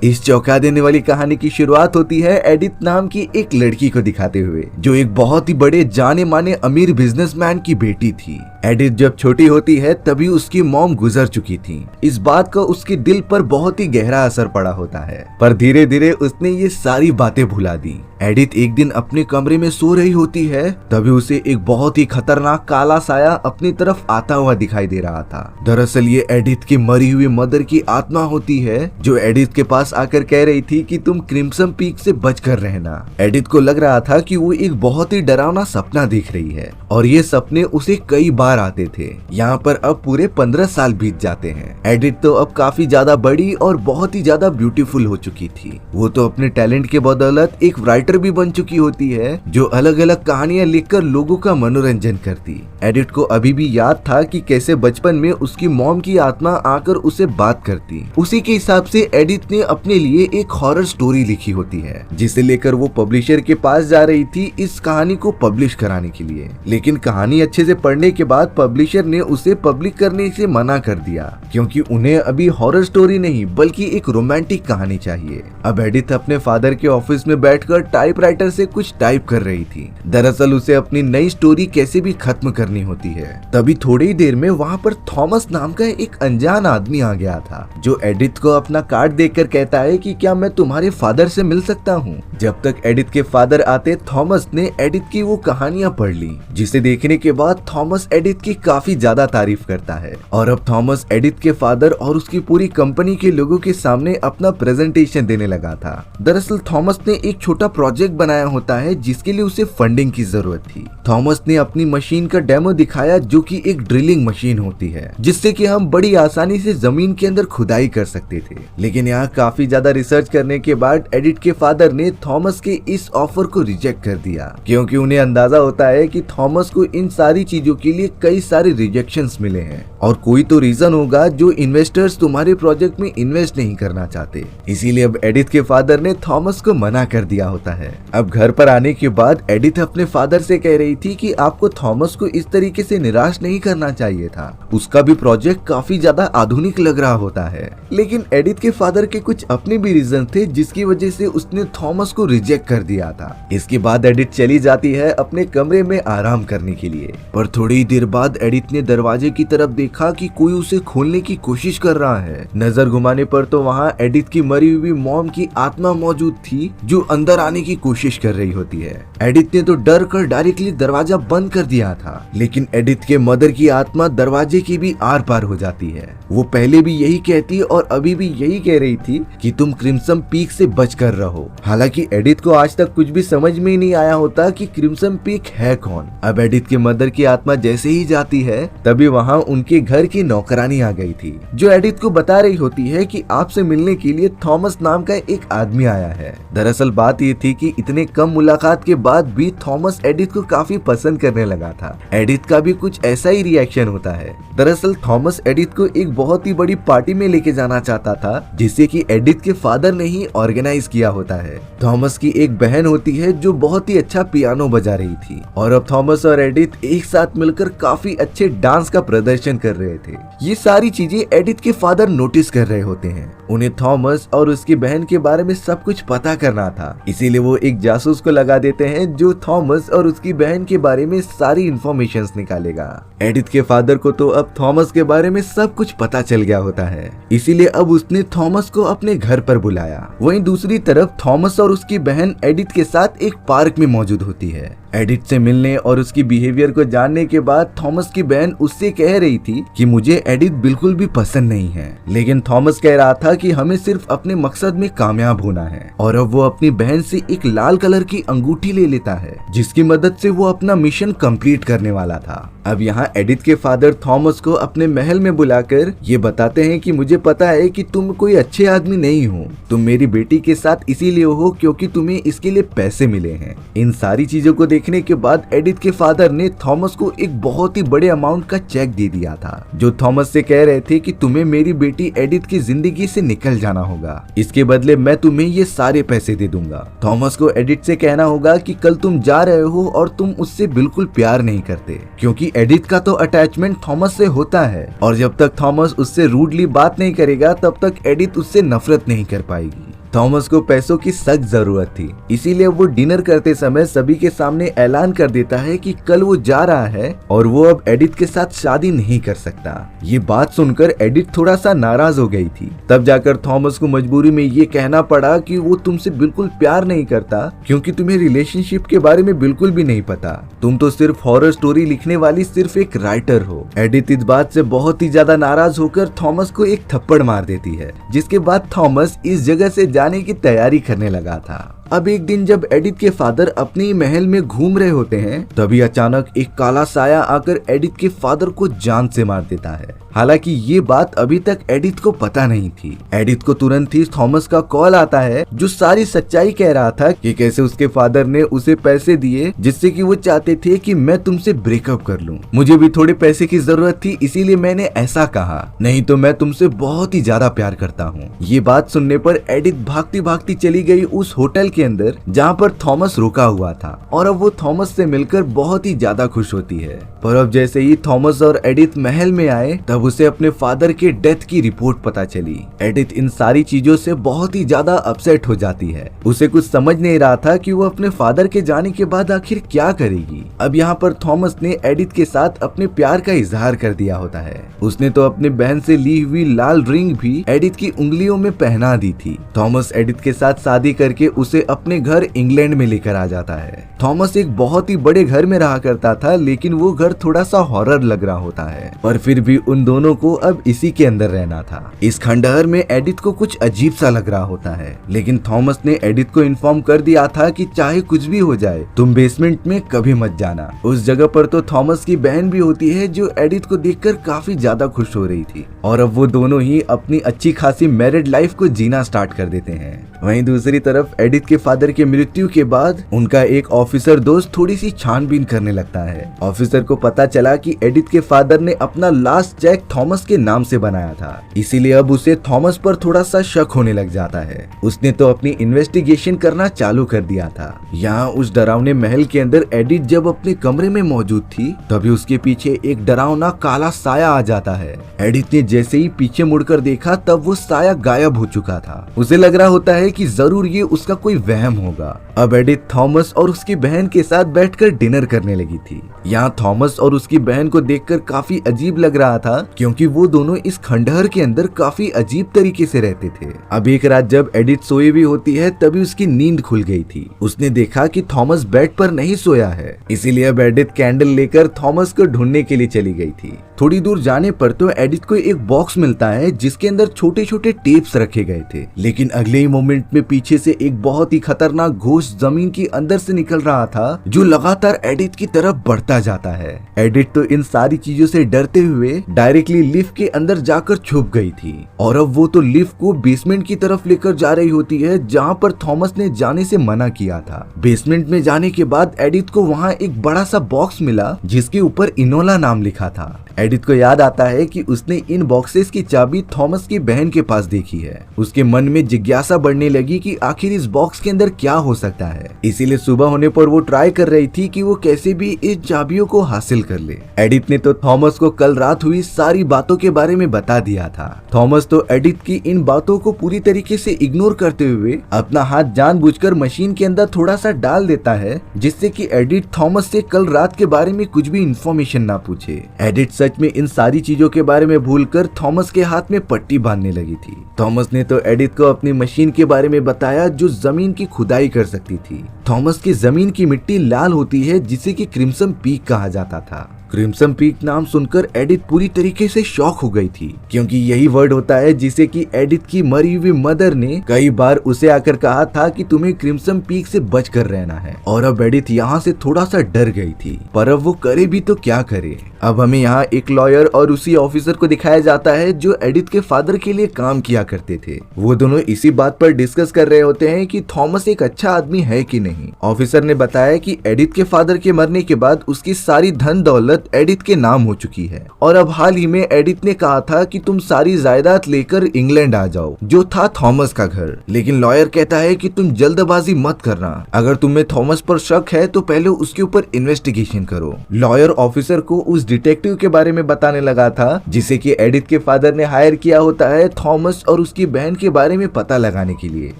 इस चौंका देने वाली कहानी की शुरुआत होती है एडिथ नाम की एक लड़की को दिखाते हुए, जो एक बहुत ही बड़े जाने माने अमीर बिजनेसमैन की बेटी थी। एडिथ जब छोटी होती है तभी उसकी मॉम गुजर चुकी थी। इस बात का उसके दिल पर बहुत ही गहरा असर पड़ा होता है, पर धीरे धीरे उसने ये सारी बातें भुला दी। एडिथ एक दिन अपने कमरे में सो रही होती है, तभी उसे एक बहुत ही खतरनाक काला साया अपनी तरफ आता हुआ दिखाई दे रहा था। दरअसल ये एडिथ की मरी हुई मदर की आत्मा होती है, जो एडिथ के पास आकर कह रही थी कि तुम क्रिम्सन पीक से बचकर रहना। एडिथ को लग रहा था कि वो एक बहुत ही डरावना सपना देख रही है, और ये सपने उसे कई बार आते थे। यहाँ पर अब पूरे 15 साल बीत जाते हैं। एडिथ तो अब काफी ज्यादा बड़ी और बहुत ही ज्यादा ब्यूटीफुल हो चुकी थी। वो तो अपने टैलेंट के बदौलत एक राइटर भी बन चुकी होती है, जो अलग अलग कहानियां लिखकर लोगों का मनोरंजन करती। एडिथ को अभी भी याद था कि कैसे बचपन में उसकी मॉम की आत्मा आकर उसे बात करती। उसी के हिसाब से एडिथ ने अपने लिए एक हॉरर स्टोरी लिखी होती है, जिसे लेकर वो पब्लिशर के पास जा रही थी इस कहानी को पब्लिश कराने के लिए। लेकिन कहानी अच्छे से पढ़ने के बाद पब्लिशर ने उसे पब्लिश करने से मना कर दिया, क्योंकि उन्हें अभी हॉरर स्टोरी नहीं बल्कि एक रोमांटिक कहानी चाहिए। अब एडिथ अपने फादर के ऑफिस में बैठकर टाइपराइटर से कुछ टाइप कर रही थी। दरअसल उसे अपनी नई स्टोरी कैसे भी खत्म करनी होती है। तभी थोड़ी ही देर में वहाँ पर थॉमस नाम का एक अनजान आदमी आ गया था, जो एडिथ को अपना कार्ड देकर कहता है कि क्या मैं तुम्हारे फादर से मिल सकता हूँ। जब तक एडिथ के फादर आते, थॉमस ने एडिथ की वो कहानियां पढ़ ली, जिसे देखने के बाद थॉमस एडिथ की काफी ज्यादा तारीफ करता है। और अब थॉमस एडिथ के फादर और उसकी पूरी कंपनी के लोगों के सामने अपना प्रेजेंटेशन देने लगा था। दरअसल थॉमस ने एक छोटा प्रोजेक्ट बनाया होता है, जिसके लिए उसे फंडिंग की जरूरत थी। थॉमस ने अपनी मशीन का डेमो दिखाया, जो कि एक ड्रिलिंग मशीन होती है, जिससे कि हम बड़ी आसानी से जमीन के अंदर खुदाई कर सकते थे। लेकिन यहाँ काफी ज्यादा रिसर्च करने के बाद एडिथ के फादर ने थॉमस के इस ऑफर को रिजेक्ट कर दिया, क्योंकि उन्हें अंदाजा होता है कि थॉमस को इन सारी चीजों के लिए कई सारे रिजेक्शंस मिले हैं, और कोई तो रीजन होगा जो इन्वेस्टर्स तुम्हारे प्रोजेक्ट में इन्वेस्ट नहीं करना चाहते। इसीलिए अब एडिथ के फादर ने थॉमस को मना कर दिया होता है। अब घर पर आने के बाद एडिथ अपने फादर से कह रही थी कि आपको थॉमस को इस तरीके से निराश नहीं करना चाहिए था। उसका भी प्रोजेक्ट काफी ज्यादा आधुनिक लग रहा होता है। लेकिन एडिथ के फादर के कुछ अपने भी रीजन थे, जिसकी वजह से उसने थॉमस को रिजेक्ट कर दिया था। इसके बाद एडिथ चली जाती है अपने कमरे में आराम करने के लिए। पर थोड़ी ही देर बाद एडिथ ने दरवाजे की तरफ देखा कि कोई उसे खोलने की कोशिश कर रहा है। नजर घुमाने पर तो वहाँ एडिथ की मरी हुई मॉम की आत्मा मौजूद थी, जो अंदर आने की कोशिश कर रही होती है। एडिथ ने तो डर कर डायरेक्टली दरवाजा बंद कर दिया था, लेकिन एडिथ के मदर की आत्मा दरवाजे की भी आर पार हो जाती है। वो पहले भी यही कहती और अभी भी यही कह रही थी कि तुम क्रिम्सन पीक से बच कर रहो। हालांकि एडिथ को आज तक कुछ भी समझ में ही नहीं आया होता कि क्रिम्सन पीक है कौन। अब एडिथ के मदर की आत्मा जैसे ही जाती है, तभी वहाँ उनके घर की नौकरानी आ गई थी, जो एडिथ को बता रही होती है कि आपसे मिलने के लिए थॉमस नाम का एक आदमी आया है। दरअसल बात ये थी कि इतने कम मुलाकात के बाद भी थॉमस एडिथ को काफी पसंद करने लगा था। एडिथ का भी कुछ ऐसा ही रिएक्शन होता है। दरअसल थॉमस एडिथ को एक बहुत ही बड़ी पार्टी में लेके जाना चाहता था, जिसे कि एडिथ के फादर ने ही ऑर्गेनाइज किया होता है। थॉमस की एक बहन होती है, जो बहुत ही अच्छा पियानो बजा रही थी, और अब थॉमस और एडिथ एक साथ मिलकर काफी अच्छे डांस का प्रदर्शन कर रहे थे। ये सारी चीजें एडिथ के फादर नोटिस कर रहे होते हैं। उन्हें थॉमस और उसकी बहन के बारे में सब कुछ पता करना था, इसीलिए वो एक जासूस को लगा देते हैं, जो थॉमस और उसकी बहन के बारे में सारी इंफॉर्मेशंस निकालेगा। एडिथ के फादर को तो अब थॉमस के बारे में सब कुछ पता चल गया होता है, इसीलिए अब उसने थॉमस को अपने घर पर बुलाया। वहीं दूसरी तरफ थॉमस और उसकी बहन एडिथ के साथ एक पार्क में मौजूद होती है। एडिथ से मिलने और उसकी बिहेवियर को जानने के बाद थॉमस की बहन उससे कह रही थी कि मुझे एडिथ बिल्कुल भी पसंद नहीं है, लेकिन थॉमस कह रहा था कि हमें सिर्फ अपने मकसद में कामयाब होना है। और अब वो अपनी बहन से एक लाल कलर की अंगूठी ले लेता है, जिसकी मदद से वो अपना मिशन कंप्लीट करने वाला था। अब यहाँ एडिथ के फादर थॉमस को अपने महल में बुलाकर ये बताते हैं कि मुझे पता है कि तुम कोई अच्छे आदमी नहीं हो, तुम मेरी बेटी के साथ इसीलिए हो क्योंकि तुम्हें इसके लिए पैसे मिले हैं। इन सारी चीजों को देखने के बाद एडिथ के फादर ने थॉमस को एक बहुत ही बड़े अमाउंट का चेक दे दिया था, जो थॉमस से कह रहे थे कि तुम्हें मेरी बेटी एडिथ की जिंदगी से निकल जाना होगा, इसके बदले मैं तुम्हें ये सारे पैसे दे दूंगा। थॉमस को एडिथ से कहना होगा कि कल तुम जा रहे हो और तुम उससे बिल्कुल प्यार नहीं करते, क्योंकि एडिथ का तो अटैचमेंट थॉमस से होता है और जब तक थॉमस उससे रूडली बात नहीं करेगा तब तक एडिथ उससे नफरत नहीं कर पाएगी। थॉमस को पैसों की सख्त जरूरत थी, इसीलिए वो डिनर करते समय सभी के सामने ऐलान कर देता है कि कल वो जा रहा है और वो अब एडिथ के साथ शादी नहीं कर सकता। ये बात सुनकर एडिथ थोड़ा सा नाराज हो गई थी। तब जाकर थॉमस को मजबूरी में ये कहना पड़ा कि वो तुमसे बिल्कुल प्यार नहीं करता, क्योंकि तुम्हें रिलेशनशिप के बारे में बिल्कुल भी नहीं पता। तुम तो सिर्फ हॉरर स्टोरी लिखने वाली सिर्फ एक राइटर हो। एडिथ इस बात से बहुत ही ज्यादा नाराज होकर थॉमस को एक थप्पड़ मार देती है, जिसके बाद थॉमस इस जगह से जाने की तैयारी करने लगा था। अब एक दिन जब एडिथ के फादर अपने महल में घूम रहे होते हैं, तभी अचानक एक काला साया आकर एडिथ के फादर को जान से मार देता है। हालांकि ये बात अभी तक एडिथ को पता नहीं थी। एडिथ को तुरंत ही थॉमस का कॉल आता है, जो सारी सच्चाई कह रहा था कि कैसे उसके फादर ने उसे पैसे दिए जिससे कि वो चाहते थे कि मैं तुमसे ब्रेकअप कर लूं। मुझे भी थोड़े पैसे की जरूरत थी, इसीलिए मैंने ऐसा कहा, नहीं तो मैं तुमसे बहुत ही ज्यादा प्यार करता हूँ। ये बात सुनने पर एडिथ भागती भागती चली गई उस होटल के अंदर जहाँ पर थॉमस रुका हुआ था और अब वो थॉमस से मिलकर बहुत ही ज्यादा खुश होती है। पर अब जैसे ही थॉमस और एडिथ महल में आए तब उसे अपने फादर के डेथ की रिपोर्ट पता चली। एडिथ इन सारी चीजों से बहुत ही ज्यादा अपसेट हो जाती है। उसे कुछ समझ नहीं रहा था कि वो अपने फादर के जाने के बाद आखिर क्या करेगी। अब यहाँ पर थॉमस ने एडिथ के साथ अपने प्यार का इजहार कर दिया होता है। उसने तो अपने बहन से ली हुई लाल रिंग भी एडिथ की उंगलियों में पहना दी थी। थॉमस एडिथ के साथ शादी करके उसे अपने घर इंग्लैंड में लेकर आ जाता है। थॉमस एक बहुत ही बड़े घर में रहा करता था, लेकिन वो घर थोड़ा सा हॉरर लग रहा होता है, पर फिर भी उन दोनों को अब इसी के अंदर रहना था। इस खंडहर में एडिथ को कुछ अजीब सा लग रहा होता है, लेकिन थॉमस ने एडिथ को इन्फॉर्म कर दिया था कि चाहे कुछ भी हो जाए तुम बेसमेंट में कभी मत जाना। उस जगह पर तो थॉमस की बहन भी होती है, जो एडिथ को देखकर काफी ज्यादा खुश हो रही थी और अब वो दोनों ही अपनी अच्छी खासी मैरिड लाइफ को जीना स्टार्ट कर देते हैं। वहीं दूसरी तरफ एडिथ के फादर के मृत्यु के बाद उनका एक ऑफिसर दोस्त थोड़ी सी छानबीन करने लगता है। ऑफिसर को पता चला कि एडिथ के फादर ने अपना लास्ट चेक थॉमस के नाम से बनाया था, इसीलिए अब उसे थॉमस पर थोड़ा सा शक होने लग जाता है। उसने तो अपनी इन्वेस्टिगेशन करना चालू कर दिया था। यहाँ उस डरावने महल के अंदर एडिथ जब अपने कमरे में मौजूद थी, तभी उसके पीछे एक डरावना काला साया आ जाता है। एडिथ ने जैसे ही पीछे मुड़कर देखा तब वो साया गायब हो चुका था। उसे लग रहा होता है कि जरूर ये उसका कोई वहम होगा। अब एडिथ थॉमस और उसकी बहन के साथ बैठकर डिनर करने लगी थी। यहाँ थॉमस और उसकी बहन को देखकर काफी अजीब लग रहा था, क्योंकि वो दोनों इस खंडहर के अंदर काफी अजीब तरीके से रहते थे। अब एक रात जब एडिथ सोई हुई होती है, तभी उसकी नींद खुल गई थी। उसने देखा कि थॉमस बेड पर नहीं सोया है, इसीलिए अब एडिथ कैंडल लेकर थॉमस को ढूंढने के लिए चली गई थी। थोड़ी दूर जाने पर तो एडिथ को एक बॉक्स मिलता है जिसके अंदर छोटे छोटे टेप्स रखे गए थे, लेकिन अगले ही मोमेंट में पीछे से एक बहुत ही खतरनाक घोस्ट जमीन के अंदर से निकल रहा था, जो लगातार एडिथ की तरफ बढ़ता जाता है। एडिथ तो इन सारी चीजों से डरते हुए डायरेक्टली लिफ्ट के अंदर जाकर छुप गई थी और अब वो तो लिफ्ट को बेसमेंट की तरफ लेकर जा रही होती है, जहाँ पर थॉमस ने जाने से मना किया था। बेसमेंट में जाने के बाद एडिथ को वहाँ एक बड़ा सा बॉक्स मिला जिसके ऊपर इनोला नाम लिखा था। एडिथ को याद आता है कि उसने इन बॉक्सेस की चाबी थॉमस की बहन के पास देखी है। उसके मन में जिज्ञासा बढ़ने लगी कि आखिर इस बॉक्स के अंदर क्या हो सकता है, इसीलिए सुबह होने पर वो ट्राई कर रही थी कि वो कैसे भी इन चाबियों को हासिल कर ले। एडिथ ने तो थॉमस को कल रात हुई सारी बातों के बारे में बता दिया था। थॉमस तो एडिथ की इन बातों को पूरी तरीके से इग्नोर करते हुए अपना हाथ जानबूझकर मशीन के अंदर थोड़ा सा डाल देता है, जिससे कि एडिथ थॉमस से कल रात के बारे में कुछ भी इंफॉर्मेशन ना पूछे। एडिथ सच में इन सारी चीजों के बारे में भूलकर थॉमस के हाथ में पट्टी बांधने लगी थी। थॉमस ने तो एडिथ को अपनी मशीन के बारे में बताया जो जमीन की खुदाई कर सकती थी। थॉमस की जमीन की मिट्टी लाल होती है, जिसे कि क्रिम्सन पीक कहा जाता था। क्रिम्सन पीक नाम सुनकर एडिथ पूरी तरीके से शॉक हो गई थी, क्योंकि यही वर्ड होता है जिसे कि एडिथ की मरी हुई मदर ने कई बार उसे आकर कहा था कि तुम्हें क्रिम्सन पीक से बचकर रहना है। और अब एडिथ यहाँ से थोड़ा सा डर गई थी, पर अब वो करे भी तो क्या करे। अब हमें यहाँ एक लॉयर और उसी ऑफिसर को दिखाया जाता है जो एडिथ के फादर के लिए काम किया करते थे। वो दोनों इसी बात पर डिस्कस कर रहे होते हैं कि थॉमस एक अच्छा आदमी है कि नहीं। ऑफिसर ने बताया कि एडिथ के फादर के मरने के बाद उसकी सारी धन दौलत एडिथ के नाम हो चुकी है और अब हाल ही में एडिथ ने कहा था कि तुम सारी जायदाद लेकर इंग्लैंड आ जाओ, जो था थॉमस का घर। लेकिन लॉयर कहता है कि तुम जल्दबाजी मत करना, अगर तुम्हें थॉमस पर शक है तो पहले उसके ऊपर इन्वेस्टिगेशन करो। लॉयर ऑफिसर को उस डिटेक्टिव के बारे में बताने लगा था जिसे कि एडिथ के फादर ने हायर किया होता है थॉमस और उसकी बहन के बारे में पता लगाने के लिए।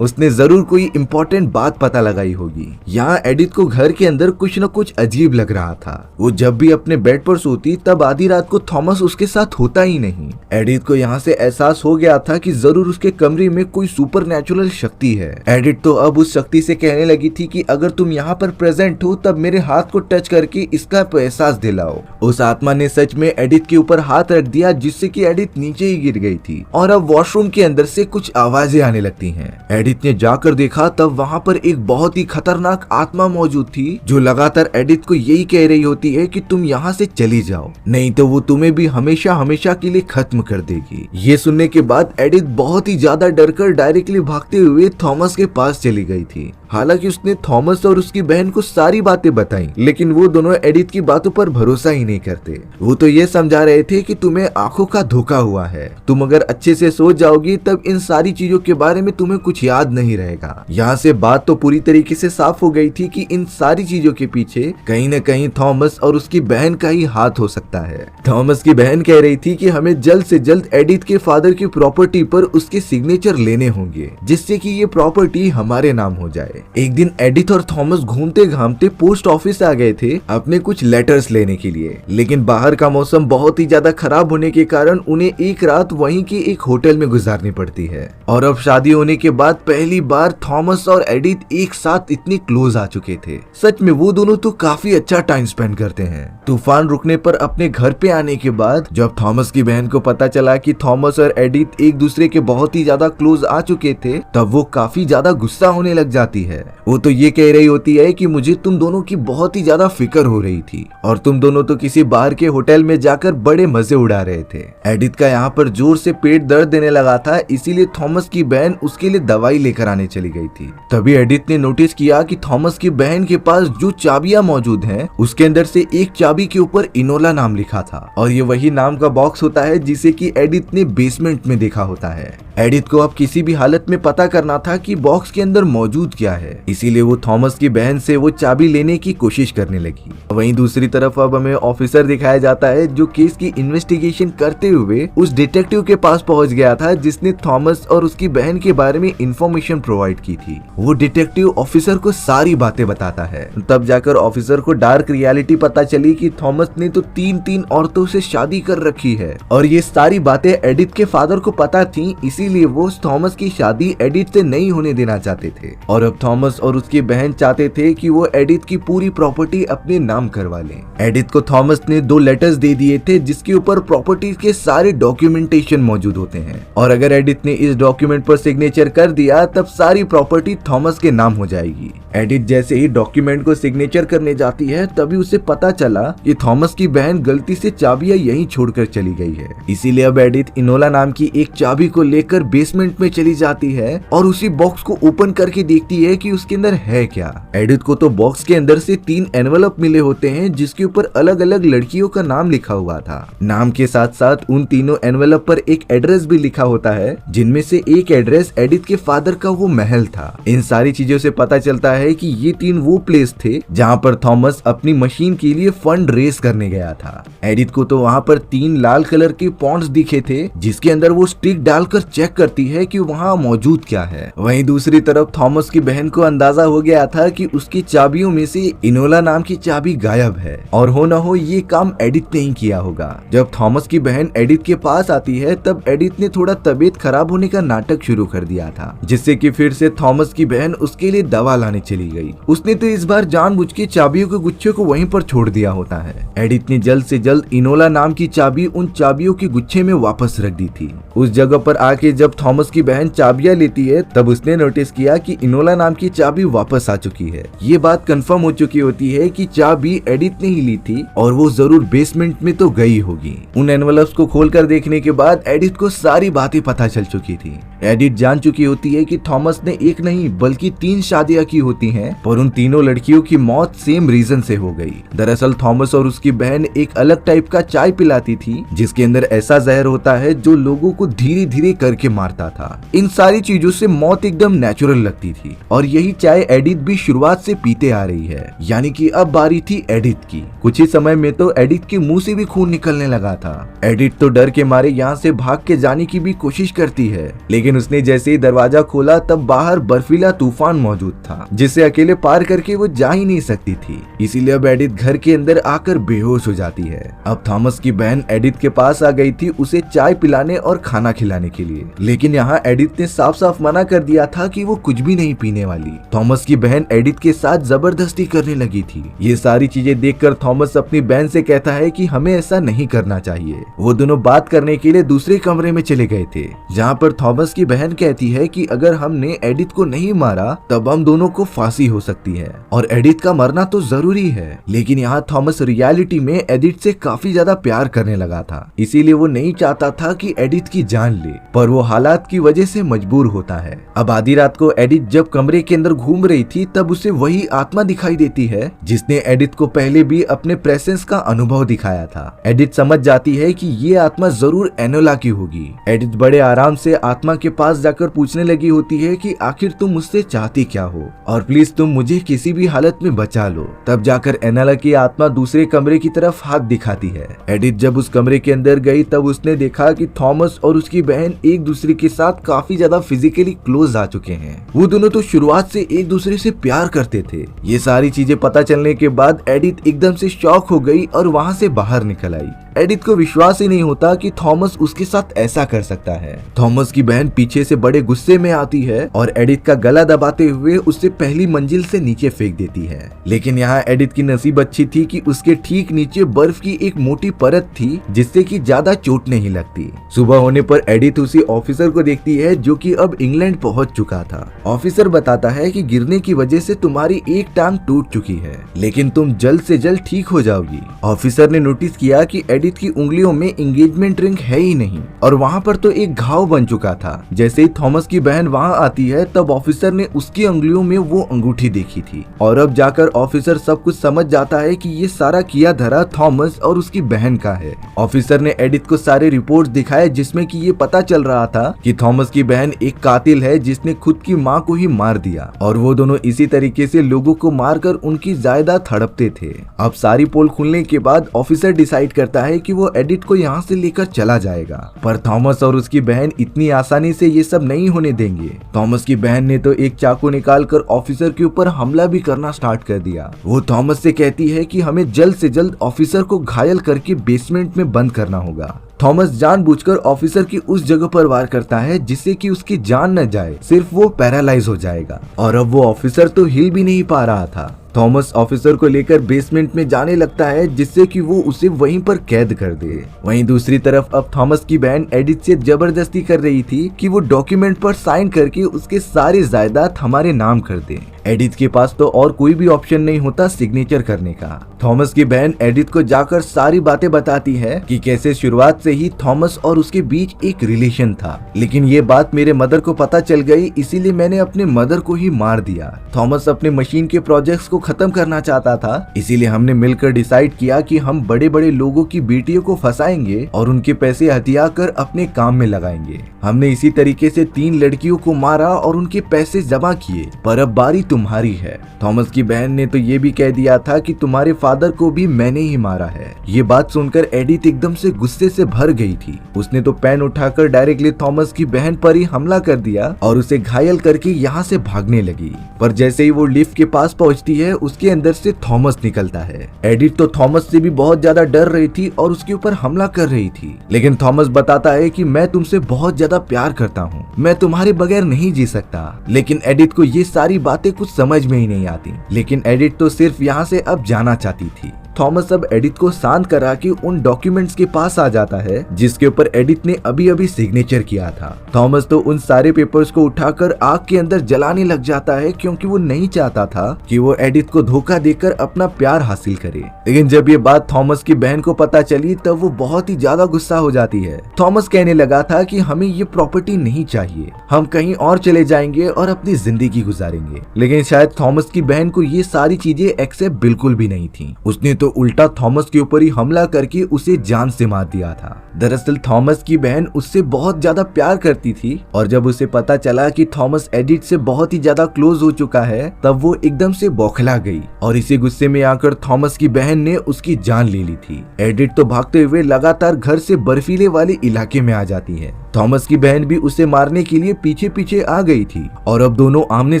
उसने जरूर कोई इम्पोर्टेंट बात पता लगाई होगी। यहाँ एडिथ को घर के अंदर कुछ न कुछ अजीब लग रहा था। वो जब भी अपने बेड पर सोती तब आधी रात को थॉमस उसके साथ होता ही नहीं। एडिथ को यहाँ से एहसास हो गया था कि जरूर उसके कमरे में कोई सुपरनैचुरल शक्ति है। एडिथ तो अब उस शक्ति से कहने लगी थी कि अगर तुम यहाँ पर प्रेजेंट हो तब मेरे हाथ को टच करके इसका एहसास दिलाओ। उस आत्मा ने सच में एडिथ के ऊपर हाथ रख दिया जिससे कि एडिथ नीचे ही गिर गई थी और अब वॉशरूम के अंदर से कुछ आवाजें आने लगती हैं। एडिथ ने जाकर देखा तब वहाँ पर एक बहुत ही खतरनाक आत्मा मौजूद थी जो लगातार एडिथ को यही कह रही होती है कि तुम यहाँ से चली जाओ, नहीं तो वो तुम्हें भी हमेशा हमेशा के लिए खत्म कर देगी। ये सुनने के बाद एडिथ बहुत ही ज्यादा डरकर डायरेक्टली भागते हुए थॉमस के पास चली गई थी। हालांकि उसने थॉमस और उसकी बहन को सारी बातें बताई, लेकिन वो दोनों एडिथ की बातों पर भरोसा ही नहीं करते। वो तो ये समझा रहे थे कि तुम्हें आंखों का धोखा हुआ है, तुम अगर अच्छे से सो जाओगी तब इन सारी चीजों के बारे में तुम्हें कुछ याद नहीं रहेगा। यहाँ से बात तो पूरी तरीके से साफ हो गई थी कि इन सारी चीजों के पीछे कहीं न कहीं थॉमस और उसकी बहन का ही हाथ हो सकता है। थॉमस की बहन कह रही थी कि हमें जल्द से जल्द एडिथ के फादर की प्रॉपर्टी पर उसके सिग्नेचर लेने होंगे जिससे कि ये प्रॉपर्टी हमारे नाम हो जाए। एक दिन एडिथ और थॉमस घूमते घामते पोस्ट ऑफिस आ गए थे अपने कुछ लेटर्स लेने के लिए, लेकिन बाहर का मौसम बहुत ही ज्यादा खराब होने के कारण उन्हें एक रात वहीं के एक होटल में गुजारनी पड़ती है। और अब शादी होने के बाद पहली बार थॉमस और एडिथ एक साथ इतने क्लोज आ चुके थे। सच में वो दोनों तो काफी अच्छा टाइम स्पेंड करते हैं। तूफान रुकने पर अपने घर पे आने के बाद जब थॉमस की बहन को पता चला कि थॉमस और एडिथ एक दूसरे के बहुत ही ज्यादा क्लोज आ चुके थे तब वो काफी ज्यादा गुस्सा होने लग जाती है। वो तो ये कह रही होती है कि मुझे तुम दोनों की बहुत ही ज्यादा फिक्र हो रही थी और तुम दोनों तो किसी बाहर के होटल में जाकर बड़े मजे उड़ा रहे थे। एडिथ का यहाँ पर जोर से पेट दर्द देने लगा था, इसीलिए थॉमस की बहन उसके लिए दवाई लेकर आने चली गई थी। तभी एडिथ ने नोटिस किया कि थॉमस की बहन के पास जो चाबियां मौजूद हैं उसके अंदर से एक चाबी के ऊपर इनोला नाम लिखा था और ये वही नाम का बॉक्स होता है जिसे कि एडिथ ने बेसमेंट में देखा होता है। एडिथ को अब किसी भी हालत में पता करना था कि बॉक्स के अंदर मौजूद क्या है, इसीलिए वो थॉमस की बहन से वो चाबी लेने की कोशिश करने लगी। वहीं दूसरी तरफ अब हमें ऑफिसर दिखाया जाता है जो केस की इन्वेस्टिगेशन करते हुए उस डिटेक्टिव के पास पहुंच गया था जिसने थॉमस और उसकी बहन के बारे में इंफॉर्मेशन प्रोवाइड की थी। वो डिटेक्टिव ऑफिसर को सारी बातें बताता है। तब जाकर ऑफिसर को डार्क रियलिटी पता चली कि थॉमस ने तो 3 औरतों से शादी कर रखी है और ये सारी बातें एडिथ के फादर को पता थी, इसीलिए वो थॉमस की शादी एडिथ से नहीं होने देना चाहते थे। और अब थॉमस और उसकी बहन चाहते थे कि वो एडिथ की पूरी प्रॉपर्टी अपने नाम करवा लें। एडिथ को थॉमस ने 2 लेटर्स दे दिए थे जिसके ऊपर प्रॉपर्टी के सारे डॉक्यूमेंटेशन मौजूद होते हैं और अगर एडिथ ने इस डॉक्यूमेंट पर सिग्नेचर कर दिया तब सारी प्रॉपर्टी थॉमस के नाम हो जाएगी। एडिथ जैसे ही डॉक्यूमेंट को सिग्नेचर करने जाती है तभी उसे पता चला कि थॉमस की बहन गलती से चाबियां यहीं छोड़कर चली गई है। इसीलिए अब एडिथ इनोला नाम की एक चाबी को लेकर बेसमेंट में चली जाती है और उसी बॉक्स को ओपन करके देखती है कि उसके अंदर है क्या। एडिथ को तो बॉक्स के अंदर से 3 एनवेलप मिले होते हैं जिसके ऊपर अलग अलग लड़कियों का नाम लिखा हुआ था। नाम के साथ साथ उन तीनों एनवेलप पर एक एड्रेस भी लिखा होता है जिनमें से एक एड्रेस एडिथ के फादर का वो महल था। इन सारी चीजों से पता चलता है कि ये 3 वो प्लेस थे जहाँ पर थॉमस अपनी मशीन के लिए फंड रेस करने गया था। एडिथ को तो वहाँ पर 3 लाल कलर के पॉन्ड्स दिखे थे जिसके अंदर वो स्टिक डालकर चेक करती है कि वहाँ मौजूद क्या है। वहीं दूसरी तरफ थॉमस की बहन को अंदाजा हो गया था कि उसकी चाबियों में से इनोला नाम की चाबी गायब है और हो न हो ये काम एडिथ ने ही किया होगा। जब थॉमस की बहन एडिथ के पास आती है तब एडिथ ने थोड़ा तबीयत खराब होने का नाटक शुरू कर दिया था जिससे कि फिर से थॉमस की बहन उसके लिए दवा लाने चली गई। उसने तो इस बार जानबूझ के चाबियों के गुच्छे को वहीं पर छोड़ दिया होता है। एडिथ ने जल्द से जल्द इनोला नाम की चाबी उन चाबियों के गुच्छे में वापस रख दी थी। उस जगह पर आके जब थॉमस की बहन चाबियां लेती है तब उसने नोटिस किया कि इनोला नाम की चाबी वापस आ चुकी है। ये बात कंफर्म हो चुकी होती है कि चाबी एडिथ ने ही ली थी और वो जरूर बेसमेंट में तो गई होगी। उन एनवलप्स को खोलकर देखने के बाद एडिथ को सारी बातें पता चल चुकी थी। एडिथ जान चुकी होती है कि थॉमस ने एक नहीं बल्कि 3 शादियां की होती हैं, पर उन तीनों लड़कियों की मौत सेम रीजन से हो गई। दरअसल थॉमस और उसकी बहन एक अलग टाइप का चाय पिलाती थी जिसके अंदर ऐसा जहर होता है जो लोगों को धीरे धीरे करके मारता था। इन सारी चीजों से मौत एकदम नेचुरल लगती थी और यही चाय एडिथ भी शुरुआत से पीते आ रही है, यानी कि अब बारी थी एडिथ की। कुछ ही समय में तो एडिथ के मुंह से भी खून निकलने लगा था। एडिथ तो डर के मारे यहाँ से भाग के जाने की भी कोशिश करती है, लेकिन उसने जैसे ही दरवाजा खोला तब बाहर बर्फीला तूफान मौजूद था जिसे अकेले पार करके वो जा ही नहीं सकती थी। इसीलिए अब एडिथ घर के अंदर आकर बेहोश हो जाती है। अब थॉमस की बहन एडिथ के पास आ गई थी उसे चाय पिलाने और खाना खिलाने के लिए, लेकिन यहाँ एडिथ ने साफ साफ मना कर दिया था कि वो कुछ भी नहीं पीने वाली। थॉमस की बहन एडिथ के साथ जबरदस्ती करने लगी थी। ये सारी चीजें देखकर थॉमस अपनी बहन से कहता है कि हमें ऐसा नहीं करना चाहिए। वो दोनों बात करने के लिए दूसरे कमरे में चले गए थे, जहाँ पर थॉमस की बहन कहती है कि अगर हमने एडिथ को नहीं मारा तब हम दोनों को फांसी हो सकती है और एडिथ का मरना तो जरूरी है। लेकिन यहाँ थॉमस रियलिटी में एडिथ से काफी ज्यादा प्यार करने लगा था, इसीलिए वो नहीं चाहता था कि एडिथ की जान ले, पर वो हालात की वजह से मजबूर होता है। अब आधी रात को एडिथ जब कमरे के अंदर घूम रही थी तब उसे वही आत्मा दिखाई देती है जिसने एडिथ को पहले भी अपने प्रेजेंस का अनुभव दिखाया था। एडिथ समझ जाती है कि ये आत्मा जरूर एनोला की होगी। एडिथ बड़े आराम से आत्मा के पास जाकर पूछने लगी होती है कि आखिर तुम मुझसे चाहती क्या हो और प्लीज तुम मुझे किसी भी हालत में बचा लो। तब जाकर एनोला की आत्मा दूसरे कमरे की तरफ हाथ दिखाती है। एडिथ जब उस कमरे के अंदर गई तब उसने देखा कि थॉमस और उसकी बहन एक दूसरे के साथ काफी ज्यादा फिजिकली क्लोज आ चुके हैं। वो दोनों तो शुरुआत से एक दूसरे से प्यार करते थे। ये सारी चीजें पता चलने के बाद एडिथ एकदम से शॉक हो गई और वहाँ से बाहर निकल आई। एडिथ को विश्वास ही नहीं होता कि थॉमस उसके साथ ऐसा कर सकता है। थॉमस की बहन पीछे से बड़े गुस्से में आती है और एडिथ का गला दबाते हुए उससे पहली मंजिल से नीचे फेंक देती है। लेकिन यहाँ एडिथ की नसीब अच्छी थी कि उसके ठीक नीचे बर्फ की एक मोटी परत थी जिससे कि ज्यादा चोट नहीं लगती। सुबह होने पर एडिथ उसी ऑफिसर को देखती है जो कि अब इंग्लैंड पहुंच चुका था। ऑफिसर बताता है कि गिरने की वजह से तुम्हारी एक टांग टूट चुकी है, लेकिन तुम जल्द से जल्द ठीक हो जाओगी। ऑफिसर ने नोटिस किया कि एडिथ की उंगलियों में एंगेजमेंट रिंग है ही नहीं और वहाँ पर तो एक घाव बन चुका था। जैसे ही थॉमस की बहन वहाँ आती है तब ऑफिसर ने उसकी उंगलियों में वो अंगूठी देखी थी और अब जाकर ऑफिसर सब कुछ समझ जाता है कि ये सारा किया धरा थॉमस और उसकी बहन का है। ऑफिसर ने एडिथ को सारे रिपोर्ट्स दिखाए जिसमें कि ये पता चल रहा था कि थॉमस की बहन एक कातिल है जिसने खुद की माँ को ही मार दिया और वो दोनों इसी तरीके से लोगों को मारकर उनकी जायदाद हड़पते थे। अब सारी पोल खुलने के बाद ऑफिसर डिसाइड करता है कि वो एडिथ को यहाँ से लेकर चला जाएगा, पर थॉमस और उसकी बहन इतनी आसानी से ये सब नहीं होने देंगे। थॉमस की बहन ने तो एक चाकू निकालकर ऑफिसर के ऊपर हमला भी करना स्टार्ट कर दिया। वो थॉमस से कहती है कि हमें जल्द से जल्द ऑफिसर को घायल करके बेसमेंट में बंद करना होगा। थॉमस जानबूझकर ऑफिसर की उस जगह पर वार करता है जिससे कि उसकी जान न जाए, सिर्फ वो पैरालाइज हो जाएगा और अब वो ऑफिसर तो हिल भी नहीं पा रहा था। थॉमस ऑफिसर को लेकर बेसमेंट में जाने लगता है जिससे कि वो उसे वहीं पर कैद कर दे। वहीं दूसरी तरफ अब थॉमस की बहन एडिथ से जबरदस्ती कर रही थी कि वो डॉक्यूमेंट पर साइन करके उसके सारे जायदाद हमारे नाम कर दे। एडिथ के पास तो और कोई भी ऑप्शन नहीं होता सिग्नेचर करने का। थॉमस की बहन एडिथ को जाकर सारी बातें बताती है कि कैसे शुरुआत से ही थॉमस और उसके बीच एक रिलेशन था, लेकिन ये बात मेरे मदर को पता चल गई, इसीलिए मैंने अपने मदर को ही मार दिया। थॉमस अपने मशीन के प्रोजेक्ट्स को खत्म करना चाहता था, इसीलिए हमने मिलकर डिसाइड किया कि हम बड़े बड़े लोगों की बेटियों को फंसाएंगे और उनके पैसे हथिया कर अपने काम में लगाएंगे। हमने इसी तरीके से 3 लड़कियों को मारा और उनके पैसे जमा किए, पर अब बारी तुम्हारी है। थॉमस की बहन ने तो ये भी कह दिया था कि तुम्हारे फादर को भी मैंने ही मारा है। ये बात सुनकर एडिथ एकदम से गुस्से से भर गई थी। उसने तो पेन उठाकर डायरेक्टली थॉमस की बहन पर ही हमला कर दिया और उसे घायल करके यहाँ से भागने लगी। पर जैसे ही वो लिफ्ट के पास पहुँचती है उसके अंदर से थॉमस निकलता है। एडिथ तो थॉमस से भी बहुत ज्यादा डर रही थी और उसके ऊपर हमला कर रही थी, लेकिन थॉमस बताता है कि मैं तुमसे बहुत ज्यादा प्यार करता हूँ, मैं तुम्हारे बगैर नहीं जी सकता। लेकिन एडिथ को ये सारी बातें कुछ समझ में ही नहीं आती, लेकिन एडिथ तो सिर्फ यहाँ से अब जाना चाहती थी। थॉमस अब एडिथ को शांत करा के उन डॉक्यूमेंट्स के पास आ जाता है जिसके ऊपर एडिथ ने अभी अभी सिग्नेचर किया था। थॉमस तो उन सारे पेपर्स को उठाकर आग के अंदर जलाने लग जाता है क्योंकि वो नहीं चाहता था कि वो एडिथ को धोखा देकर अपना प्यार हासिल करे। लेकिन जब ये बात थॉमस की बहन को पता चली तब वो बहुत ही ज्यादा गुस्सा हो जाती है। थॉमस कहने लगा था कि हमें ये प्रॉपर्टी नहीं चाहिए, हम कहीं और चले जाएंगे और अपनी जिंदगी गुजारेंगे। लेकिन शायद थॉमस की बहन को ये सारी चीजें एक्सेप्ट बिल्कुल भी नहीं थी। उसने तो उल्टा थॉमस के ऊपर ही हमला करके उसे जान से मार दिया था। दरअसल थॉमस की बहन उससे बहुत ज्यादा प्यार करती थी और जब उसे पता चला कि थॉमस एडिथ से बहुत ही ज्यादा क्लोज हो चुका है तब वो एकदम से बौखला गई और इसी गुस्से में आकर थॉमस की बहन ने उसकी जान ले ली थी। एडिथ तो भागते हुए लगातार घर से बर्फीले वाले इलाके में आ जाती है। थॉमस की बहन भी उसे मारने के लिए पीछे पीछे आ गई थी और अब दोनों आमने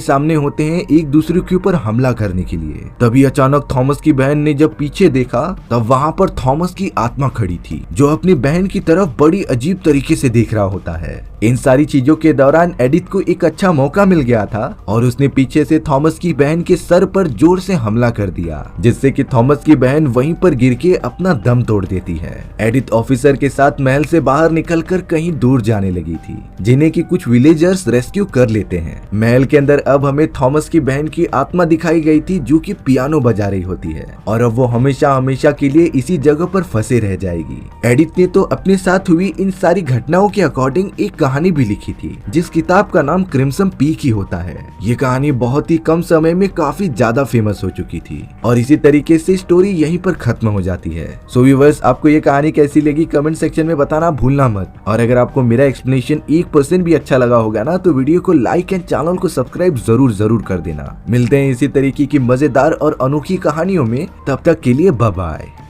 सामने होते हैं एक दूसरे के ऊपर हमला करने के लिए। तभी अचानक थॉमस की बहन ने जब पीछे देखा तब वहाँ पर थॉमस की आत्मा खड़ी थी जो अपनी बहन की तरफ बड़ी अजीब तरीके से देख रहा होता है। इन सारी चीजों के दौरान एडिथ को एक अच्छा मौका मिल गया था और उसने पीछे से थॉमस की बहन के सर पर जोर से हमला कर दिया जिससे कि थॉमस की बहन वहीं पर गिर के अपना दम तोड़ देती है। एडिथ ऑफिसर के साथ महल से बाहर निकलकर कहीं दूर जाने लगी थी जिन्हें कि कुछ विलेजर्स रेस्क्यू कर लेते हैं। महल के अंदर अब हमें थॉमस की बहन की आत्मा दिखाई गई थी जो कि पियानो बजा रही होती है और अब वो हमेशा हमेशा के लिए इसी जगह पर फंसे रह जाएगी। एडिथ ने तो अपने साथ हुई इन सारी घटनाओं के अकॉर्डिंग एक कहानी भी लिखी थी जिस किताब का नाम क्रिम्सन पीक ही होता है। ये कहानी बहुत ही कम समय में काफी ज्यादा फेमस हो चुकी थी और इसी तरीके से स्टोरी यहीं पर खत्म हो जाती है। सो व्यूअर्स, आपको ये कहानी कैसी लगी कमेंट सेक्शन में बताना भूलना मत और अगर आपको मेरा एक्सप्लेनेशन 1% भी अच्छा लगा होगा ना तो वीडियो को लाइक एंड चैनल को सब्सक्राइब जरूर कर देना। मिलते हैं इसी तरीके की मजेदार और अनोखी कहानियों में, तब तक के लिए बाय बाय।